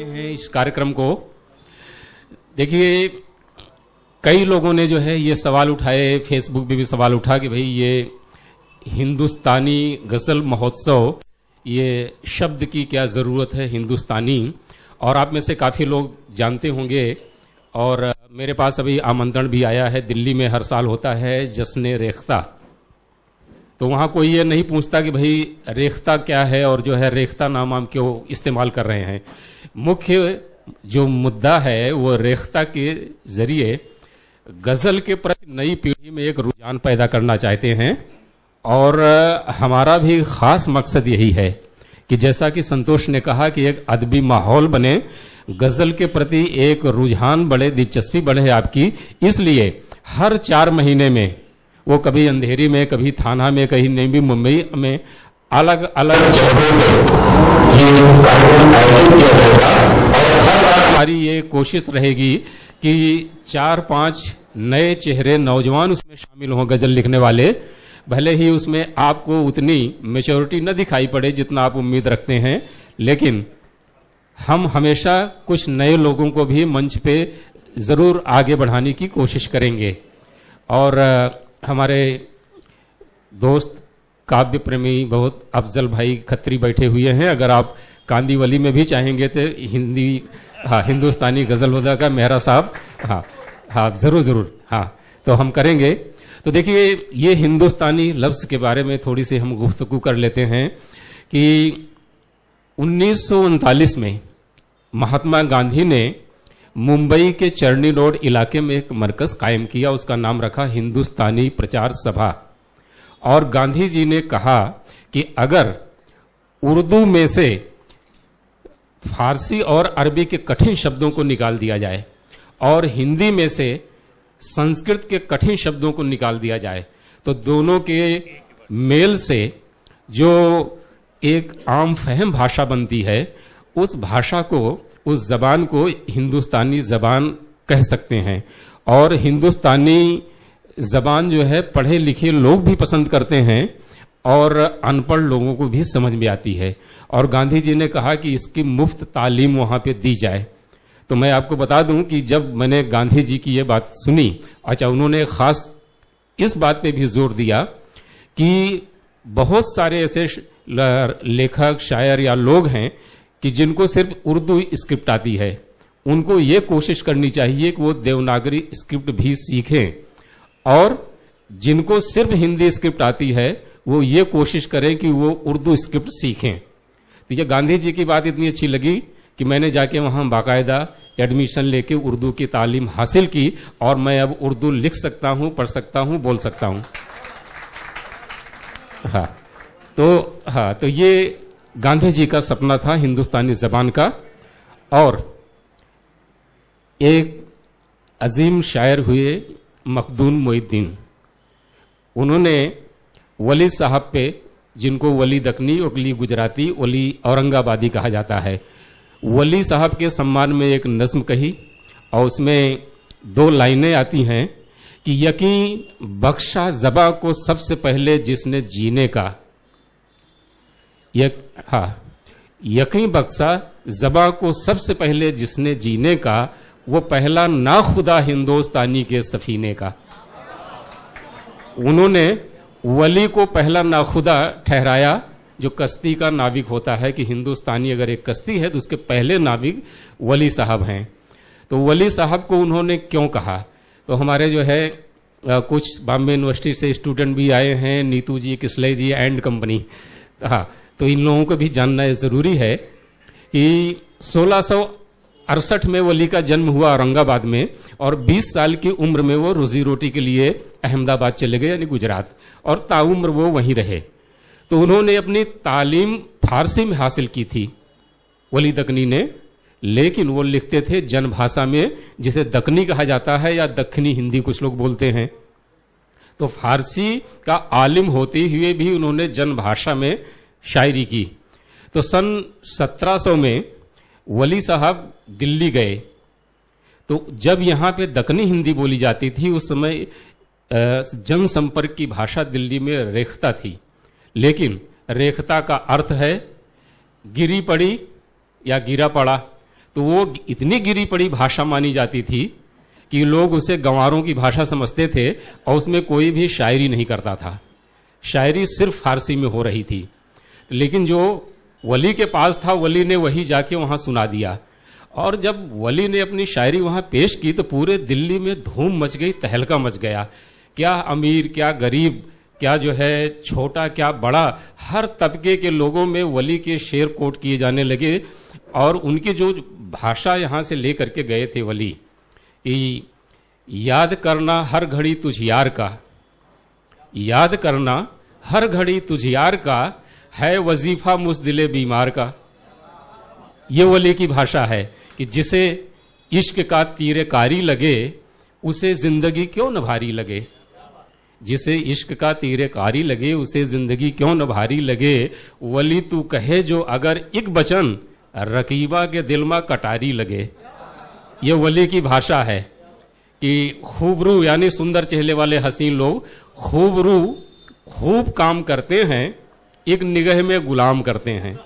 हैं इस कार्यक्रम को। देखिए, कई लोगों ने जो है ये सवाल उठाए, फेसबुक पे भी सवाल उठा कि भाई ये हिंदुस्तानी गज़ल महोत्सव, ये शब्द की क्या ज़रूरत है हिंदुस्तानी। और आप में से काफ़ी लोग जानते होंगे, और मेरे पास अभी आमंत्रण भी आया है, दिल्ली में हर साल होता है जश्न रेख्ता। तो वहाँ कोई ये नहीं पूछता कि भाई रेख्ता क्या है और जो है रेख्ता नाम हम क्यों इस्तेमाल कर रहे हैं। मुख्य जो मुद्दा है वो रेख्ता के ज़रिए गज़ल के प्रति नई पीढ़ी में एक रुझान पैदा करना चाहते हैं। और हमारा भी ख़ास मकसद यही है कि जैसा कि संतोष ने कहा कि एक अदबी माहौल बने, गज़ल के प्रति एक रुझान बढ़े, दिलचस्पी बढ़े आपकी। इसलिए हर 4 महीने में, वो कभी अंधेरी में, कभी थाना में, कहीं नई मुंबई में, अलग अलग हमारी ये कोशिश रहेगी कि 4-5 नए चेहरे नौजवान उसमें शामिल हों, गज़ल लिखने वाले। भले ही उसमें आपको उतनी मैच्योरिटी न दिखाई पड़े जितना आप उम्मीद रखते हैं, लेकिन हम हमेशा कुछ नए लोगों को भी मंच पे ज़रूर आगे बढ़ाने की कोशिश करेंगे। और हमारे दोस्त काव्य प्रेमी बहुत अफजल भाई खत्री बैठे हुए हैं। अगर आप कांदीवली में भी चाहेंगे तो हिंदुस्तानी गज़ल वज़ल का मेहरा साहब, हाँ ज़रूर, हाँ तो हम करेंगे। तो देखिए, ये हिंदुस्तानी लफ्ज़ के बारे में थोड़ी सी हम गुफ्तगू कर लेते हैं कि 1939 में महात्मा गांधी ने मुंबई के चर्नी रोड इलाके में एक मरकज़ कायम किया, उसका नाम रखा हिंदुस्तानी प्रचार सभा। और गांधी जी ने कहा कि अगर उर्दू में से फारसी और अरबी के कठिन शब्दों को निकाल दिया जाए और हिंदी में से संस्कृत के कठिन शब्दों को निकाल दिया जाए, तो दोनों के मेल से जो एक आम फहम भाषा बनती है, उस भाषा को, उस जबान को हिंदुस्तानी जबान कह सकते हैं। और हिंदुस्तानी जबान जो है पढ़े लिखे लोग भी पसंद करते हैं और अनपढ़ लोगों को भी समझ में आती है। और गांधी जी ने कहा कि इसकी मुफ्त तालीम वहाँ पे दी जाए। तो मैं आपको बता दूं कि जब मैंने गांधी जी की ये बात सुनी, अच्छा, उन्होंने ख़ास इस बात पे भी जोर दिया कि बहुत सारे ऐसे लेखक, शायर या लोग हैं कि जिनको सिर्फ उर्दू स्क्रिप्ट आती है, उनको ये कोशिश करनी चाहिए कि वो देवनागरी स्क्रिप्ट भी सीखें। और जिनको सिर्फ हिंदी स्क्रिप्ट आती है, वो ये कोशिश करें कि वो उर्दू स्क्रिप्ट सीखें। तो ये गांधी जी की बात इतनी अच्छी लगी कि मैंने जाके वहाँ बाकायदा एडमिशन लेके उर्दू की तालीम हासिल की, और मैं अब उर्दू लिख सकता हूँ, पढ़ सकता हूँ, बोल सकता हूँ। हाँ, तो ये गांधी जी का सपना था हिंदुस्तानी जबान का। और एक अजीम शायर हुए मखदूम मोइनुद्दीन, उन्होंने वली साहब पे, जिनको वली दक्नी, वली गुजराती, वली औरंगाबादी कहा जाता है, वली साहब के सम्मान में एक नज़्म कही। और उसमें 2 लाइनें आती हैं कि यकीन बख्शा ज़बा को सबसे पहले जिसने जीने का, यकीन बख्शा ज़बा को सबसे पहले जिसने जीने का, वो पहला ना खुदा हिंदुस्तानी के सफीने का। उन्होंने वली को पहला नाखुदा ठहराया, जो कश्ती का नाविक होता है, कि हिंदुस्तानी अगर एक कश्ती है तो उसके पहले नाविक वली साहब हैं। तो वली साहब को उन्होंने क्यों कहा, तो हमारे जो है कुछ बॉम्बे यूनिवर्सिटी से स्टूडेंट भी आए हैं, नीतू जी, किसले जी एंड कंपनी। हाँ, तो इन लोगों को भी जानना ज़रूरी है कि 1668 में वली का जन्म हुआ औरंगाबाद में, और 20 साल की उम्र में वो रोजी रोटी के लिए अहमदाबाद चले गए, यानी गुजरात, और ताउम्र वो वहीं रहे। तो उन्होंने अपनी तालीम फारसी में हासिल की थी वली दक्नी ने, लेकिन वो लिखते थे जन भाषा में, जिसे दक्नी कहा जाता है या दक्षिणी हिंदी कुछ लोग बोलते हैं। तो फारसी का आलिम होते हुए भी उन्होंने जन भाषा में शायरी की। तो सन 1700 में वली साहब दिल्ली गए, तो जब यहाँ पे दक्कनी हिंदी बोली जाती थी, उस समय जनसंपर्क की भाषा दिल्ली में रेखता थी। लेकिन रेखता का अर्थ है गिरी पड़ी या गिरा पड़ा। तो वो इतनी गिरी पड़ी भाषा मानी जाती थी कि लोग उसे गंवारों की भाषा समझते थे और उसमें कोई भी शायरी नहीं करता था। शायरी सिर्फ फारसी में हो रही थी। लेकिन जो वली के पास था, वली ने वही जाके वहां सुना दिया। और जब वली ने अपनी शायरी वहां पेश की तो पूरे दिल्ली में धूम मच गई, तहलका मच गया। क्या अमीर, क्या गरीब, क्या जो है छोटा, क्या बड़ा, हर तबके के लोगों में वली के शेर कोट किए जाने लगे। और उनकी जो भाषा यहां से लेकर के गए थे वली, कि याद करना हर घड़ी तुझ यार का, याद करना हर घड़ी तुझ यार का, है वजीफा मुझ दिले बीमार का। ये वली की भाषा है कि जिसे इश्क का तीरे कारी लगे, उसे जिंदगी क्यों न भारी लगे। जिसे इश्क का तीरे कारी लगे, उसे जिंदगी क्यों न भारी लगे। वली तू कहे जो अगर एक बचन, रकीबा के दिल में कटारी लगे। ये वली की भाषा है कि खूबरू यानी सुंदर चेहरे वाले हसीन लोग खूबरू खूब काम करते हैं, एक निगाह में गुलाम करते हैं।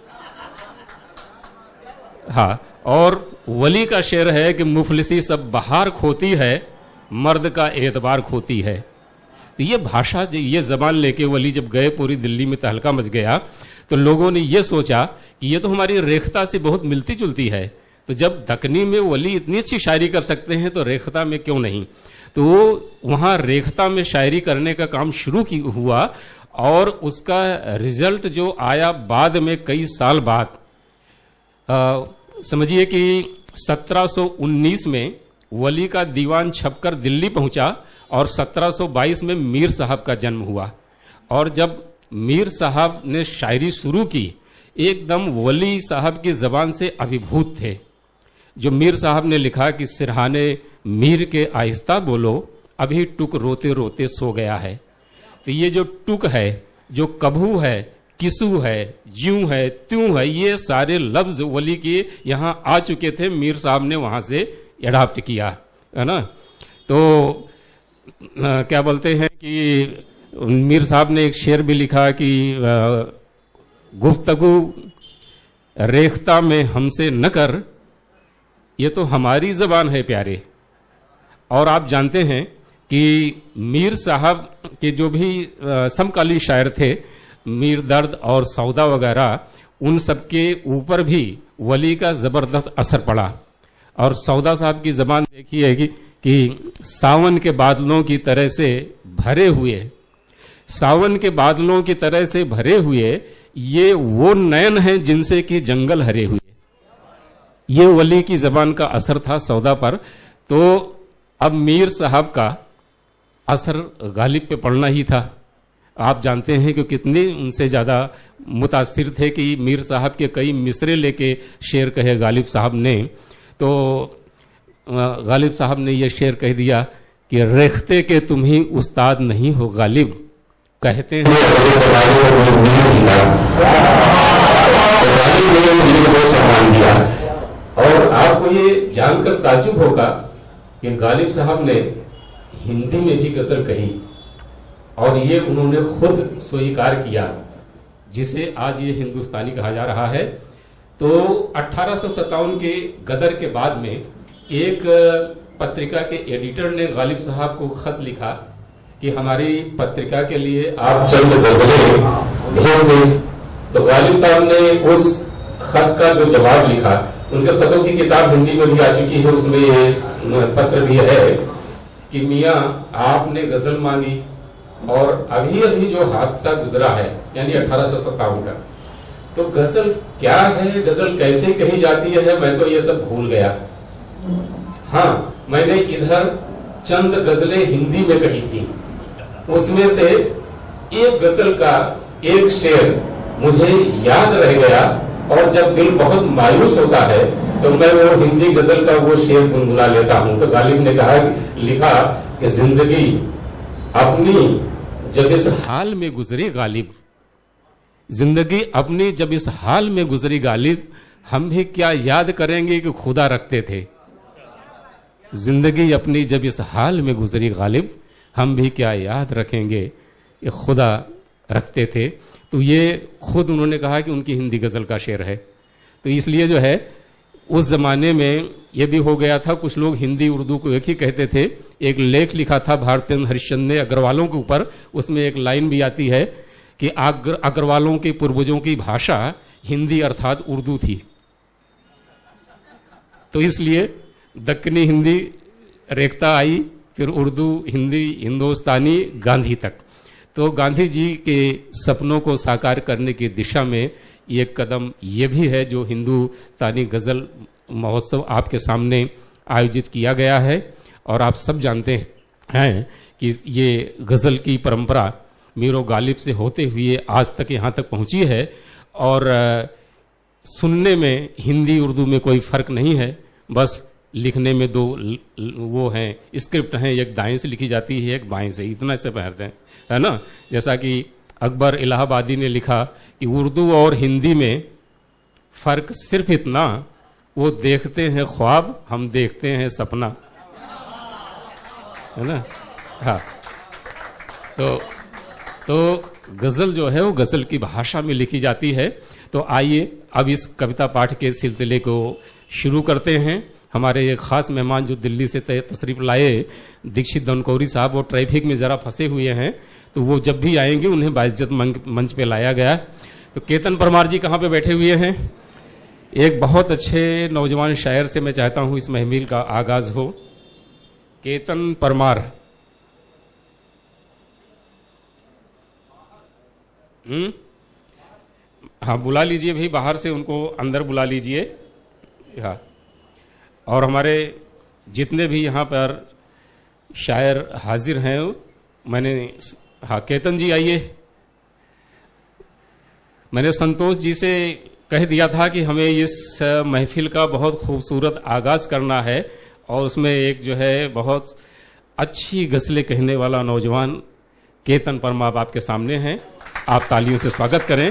हाँ, और वली का शेर है कि मुफलिसी सब बहार खोती है, मर्द का एतबार खोती है। तो ये भाषा, ये जबान लेके वली जब गए, पूरी दिल्ली में तहलका मच गया। तो लोगों ने ये सोचा कि ये तो हमारी रेखता से बहुत मिलती जुलती है, तो जब दक्कनी में वली इतनी अच्छी शायरी कर सकते हैं तो रेखता में क्यों नहीं। तो वहाँ रेखता में शायरी करने का काम शुरू हुआ। और उसका रिजल्ट जो आया बाद में, कई साल बाद, समझिए कि 1719 में वली का दीवान छपकर दिल्ली पहुंचा और 1722 में मीर साहब का जन्म हुआ। और जब मीर साहब ने शायरी शुरू की, एकदम वली साहब की जबान से अभिभूत थे। जो मीर साहब ने लिखा कि सिरहाने मीर के आहिस्ता बोलो, अभी टुक रोते रोते सो गया है। तो ये जो टुक है, जो कभू है, किसू है, ज्यूं है, त्यों है, ये सारे लफ्ज वली के यहाँ आ चुके थे। मीर साहब ने वहां से एडाप्ट किया, है ना। तो क्या बोलते हैं कि मीर साहब ने एक शेर भी लिखा कि गुफ्तगू रेख्ता में हमसे न कर, ये तो हमारी जबान है प्यारे। और आप जानते हैं कि मीर साहब के जो भी समकालीन शायर थे, मीर दर्द और सौदा वगैरह, उन सबके ऊपर भी वली का जबरदस्त असर पड़ा। और सौदा साहब की जबान देखी है कि सावन के बादलों की तरह से भरे हुए, सावन के बादलों की तरह से भरे हुए, ये वो नयन हैं जिनसे कि जंगल हरे हुए। ये वली की जबान का असर था सौदा पर। तो अब मीर साहब का असर गालिब पे पड़ना ही था। आप जानते हैं कि कितने उनसे ज्यादा मुतासिर थे कि मीर साहब के कई मिसरे लेके शेर कहे गालिब साहब ने। तो गालिब साहब ने यह शेर कह दिया कि रेखते के तुम ही उस्ताद नहीं हो गालिब, कहते हैं और आपको ये जानकर ताज्जुब होगा कि गालिब साहब ने हिंदी में भी गजल कही और ये उन्होंने खुद स्वीकार किया, जिसे आज ये हिंदुस्तानी कहा जा रहा है। तो 1857 के गदर के बाद में एक पत्रिका के एडिटर ने गालिब साहब को खत लिखा कि हमारी पत्रिका के लिए आप चंद गजलें भेज दें। तो गालिब साहब ने उस खत का जो जवाब लिखा, उनके खतों की किताब हिंदी में भी आ चुकी है, उसमें ये पत्र भी है कि मियाँ आपने गजल मांगी और अभी अभी जो हादसा गुजरा है, यानी 1857 का, तो गजल क्या है, गजल कैसे कही जाती है, मैं तो ये सब भूल गया। हाँ, मैंने इधर चंद गजलें हिंदी में कही थी, उसमें से एक गजल का एक शेर मुझे याद रह गया और जब दिल बहुत मायूस होता है तो मैं वो हिंदी गजल का वो शेर गुनगुना लेता हूं। तो गालिब ने कहा, लिखा कि जिंदगी अपनी जब इस हाल में गुजरी गालिब, जिंदगी अपनी जब इस हाल में गुजरी गालिब, हम भी क्या याद करेंगे कि खुदा रखते थे। जिंदगी अपनी जब इस हाल में गुजरी गालिब, हम भी क्या याद रखेंगे कि खुदा रखते थे। तो ये खुद उन्होंने कहा कि उनकी हिंदी गजल का शेर है। तो इसलिए जो है उस जमाने में ये भी हो गया था, कुछ लोग हिंदी उर्दू को एक ही कहते थे। एक लेख लिखा था भारतेंद्र हरिश्चंद्र ने अग्रवालों के ऊपर, उसमें एक लाइन भी आती है कि अग्रवालों के पूर्वजों की भाषा हिंदी अर्थात उर्दू थी। तो इसलिए दक्कनी हिंदी रेखता आई, फिर उर्दू, हिंदी, हिंदुस्तानी, गांधी तक। तो गांधी जी के सपनों को साकार करने की दिशा में एक कदम ये भी है जो हिंदुस्तानी गज़ल महोत्सव आपके सामने आयोजित किया गया है। और आप सब जानते हैं कि ये गज़ल की परंपरा मीरो गालिब से होते हुए आज तक यहाँ तक पहुँची है। और सुनने में हिंदी उर्दू में कोई फ़र्क नहीं है, बस लिखने में दो वो हैं, स्क्रिप्ट हैं, एक दाएं से लिखी जाती है, एक बाएं से, इतना से पढ़ते हैं, है ना। जैसा कि अकबर इलाहाबादी ने लिखा कि उर्दू और हिंदी में फ़र्क सिर्फ इतना, वो देखते हैं ख्वाब, हम देखते हैं सपना, है ना। हाँ, तो गज़ल जो है वो गज़ल की भाषा में लिखी जाती है। तो आइए अब इस कविता पाठ के सिलसिले को शुरू करते हैं। हमारे एक ख़ास मेहमान जो दिल्ली से तशरीफ़ लाए, दीक्षित दनकौरी साहब, वो ट्रैफिक में ज़रा फंसे हुए हैं, तो वो जब भी आएंगे उन्हें बाइज्जत मंच पे लाया गया। तो केतन परमार जी कहाँ पे बैठे हुए हैं? एक बहुत अच्छे नौजवान शायर से मैं चाहता हूँ इस महफिल का आगाज़ हो। केतन परमार। हाँ, बुला लीजिए भाई, बाहर से उनको अंदर बुला लीजिए। हाँ, और हमारे जितने भी यहाँ पर शायर हाजिर हैं, मैंने, हाँ केतन जी आइए। मैंने संतोष जी से कह दिया था कि हमें इस महफिल का बहुत खूबसूरत आगाज़ करना है, और उसमें एक जो है बहुत अच्छी गज़लें कहने वाला नौजवान केतन परमार आपके सामने हैं। आप तालियों से स्वागत करें।